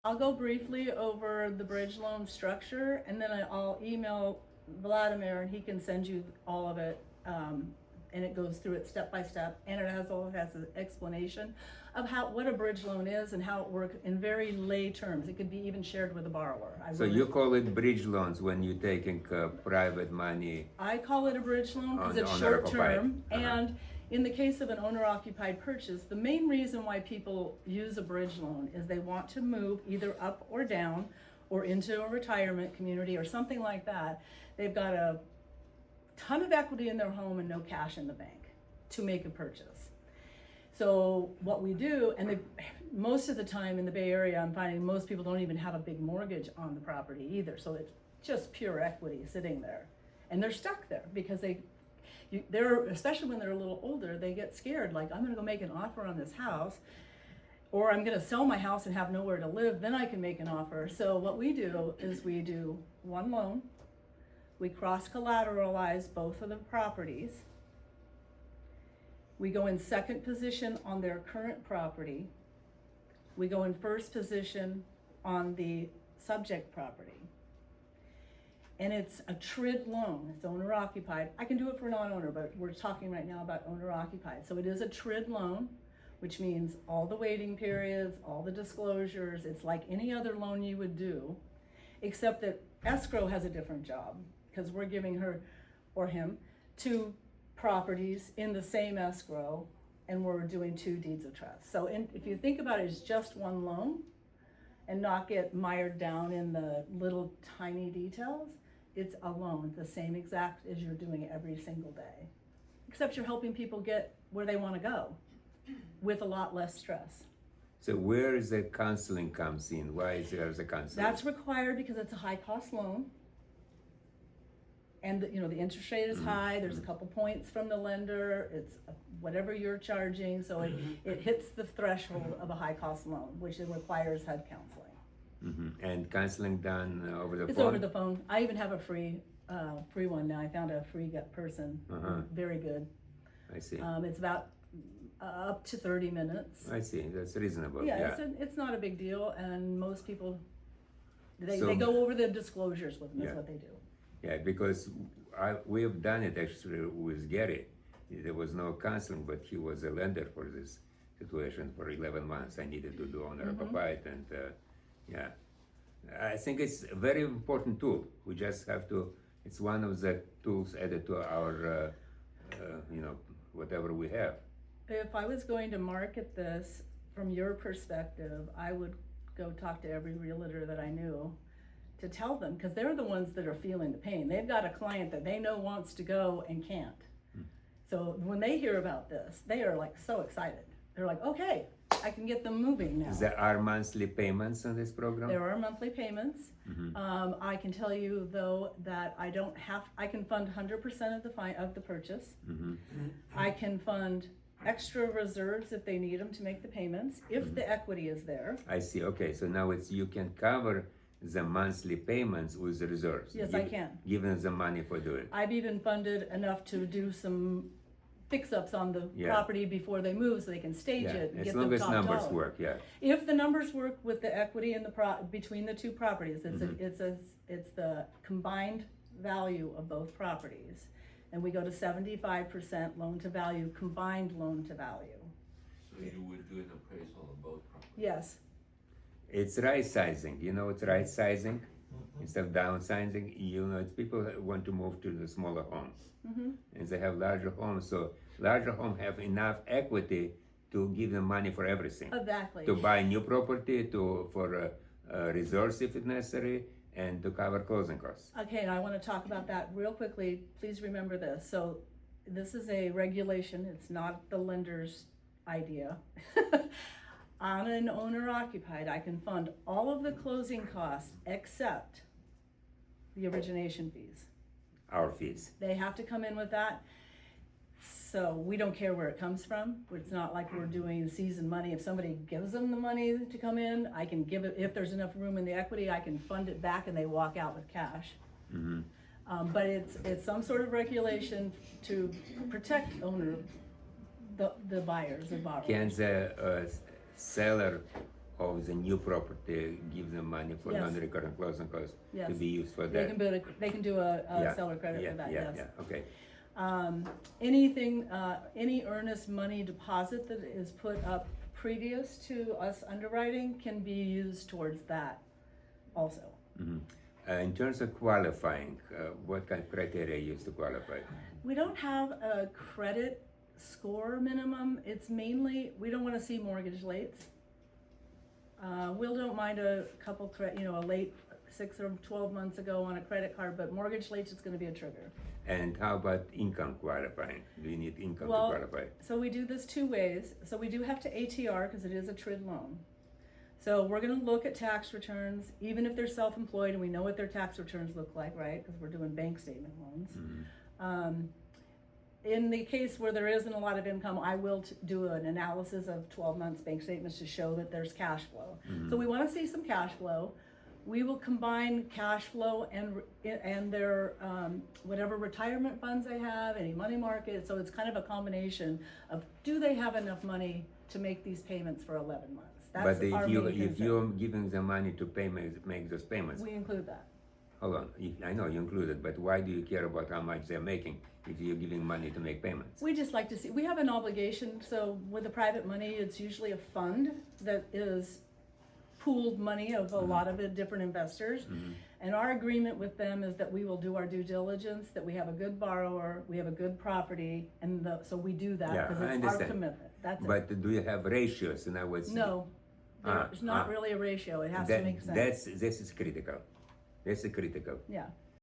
I'll go briefly over the bridge loan structure, and then I'll email Vladimir, and he can send you all of it. And it goes through it step by step, and it has an explanation of what a bridge loan is and how it works in very lay terms. It could be even shared with a borrower. So you call it bridge loans when you're taking private money? I call it a bridge loan because it's short term. And in the case of an owner-occupied purchase, the main reason why people use a bridge loan is they want to move either up or down or into a retirement community or something like that. They've got a ton of equity in their home and no cash in the bank to make a purchase. So what we do, and most of the time in the Bay Area, I'm finding most people don't even have a big mortgage on the property either. So it's just pure equity sitting there, and they're stuck there because they're especially when they're a little older, they get scared. Like, I'm going to go make an offer on this house, or I'm going to sell my house and have nowhere to live. Then I can make an offer. So what we do is we do one loan. We cross-collateralize both of the properties. We go in second position on their current property. We go in first position on the subject property. And it's a TRID loan, it's owner occupied. I can do it for non-owner, but we're talking right now about owner occupied. So it is a TRID loan, which means all the waiting periods, all the disclosures. It's like any other loan you would do, except that escrow has a different job, because we're giving her or him 2 properties in the same escrow, and we're doing 2 deeds of trust. So if you think about it as just one loan and not get mired down in the little tiny details, it's a loan, the same exact as you're doing every single day, except you're helping people get where they want to go with a lot less stress. So where is the counseling comes in? Why is there the counseling? That's required because it's a high-cost loan. And the interest rate is high. There's a couple points from the lender. It's whatever you're charging, so it hits the threshold of a high-cost loan, which it requires HUD counseling. And counseling done over the phone? It's over the phone. I even have a free one now. I found a free person, very good. I see. It's about up to 30 minutes. I see. That's reasonable. Yeah, it's not a big deal, and most people they go over the disclosures with them. That's what they do. Yeah, because we have done it actually with Gary. There was no counseling, but he was a lender for this situation for 11 months. I needed to do owner occupied, and I think it's a very important tool. We just have to. It's one of the tools added to our, whatever we have. If I was going to market this from your perspective, I would go talk to every realtor that I knew to tell them, because they're the ones that are feeling the pain. They've got a client that they know wants to go and can't. So when they hear about this, they are like so excited. They're like, okay, I can get them moving now. There are monthly payments on this program? There are monthly payments. I can tell you though that I can fund 100% of the purchase. I can fund extra reserves if they need them to make the payments, if the equity is there. I see. Okay, so now you can cover the monthly payments with the reserves. Yes, I can. Give them the money for doing it. I've even funded enough to do some fix-ups on the property before they move, so they can stage it and as get long them as top numbers dollar. work. If the numbers work with the equity in between the 2 properties, it's the combined value of both properties, and we go to 75% loan to value, combined loan to value. So you would do an appraisal of both properties? Yes. It's right sizing. It's right sizing instead of downsizing. It's people that want to move to the smaller homes, and they have larger homes. So larger homes have enough equity to give them money for everything. Exactly. To buy new property, for reserves if it's necessary, and to cover closing costs. Okay, and I want to talk about that real quickly. Please remember this. So this is a regulation. It's not the lender's idea. On an owner occupied, I can fund all of the closing costs except the origination fees. Our fees. They have to come in with that. So we don't care where it comes from. It's not like we're doing season money. If somebody gives them the money to come in, I can give it, if there's enough room in the equity, I can fund it back and they walk out with cash. But it's some sort of regulation to protect the buyers, the borrowers. Can the seller of the new property, give them money for Yes. non-recurrent closing costs to Yes. be used for They that. they can do a Yeah, seller credit for that, yes. Yeah, okay. Anything, any earnest money deposit that is put up previous to us underwriting can be used towards that also. In terms of qualifying, what kind of criteria you use to qualify? We don't have a credit score minimum. It's mainly, we don't wanna see mortgage lates. We don't mind a couple, a late 6 or 12 months ago on a credit card, but mortgage lates is gonna be a trigger. And how about income qualifying? Do you need income Well, to qualify? So we do this two ways. So we do have to ATR because it is a TRID loan. So we're gonna look at tax returns, even if they're self-employed and we know what their tax returns look like, right? Because we're doing bank statement loans. In the case where there isn't a lot of income, I will do an analysis of 12 months bank statements to show that there's cash flow. So we wanna see some cash flow. We will combine cash flow and their, whatever retirement funds they have, any money market, so it's kind of a combination of, do they have enough money to make these payments for 11 months? That's But our main if concern. you're giving them money to make those payments, We include that. hold on, I know you included, but why do you care about how much they're making if you're giving money to make payments? We just like to see, we have an obligation, so with the private money, it's usually a fund that is pooled money of a lot of different investors. And our agreement with them is that we will do our due diligence, that we have a good borrower, we have a good property, and so we do that Yeah, because I it's our understand. commitment. That's it. But do you have ratios? In other words, No, there's not really a ratio. It has to make sense. This is critical. That's critical. Yeah.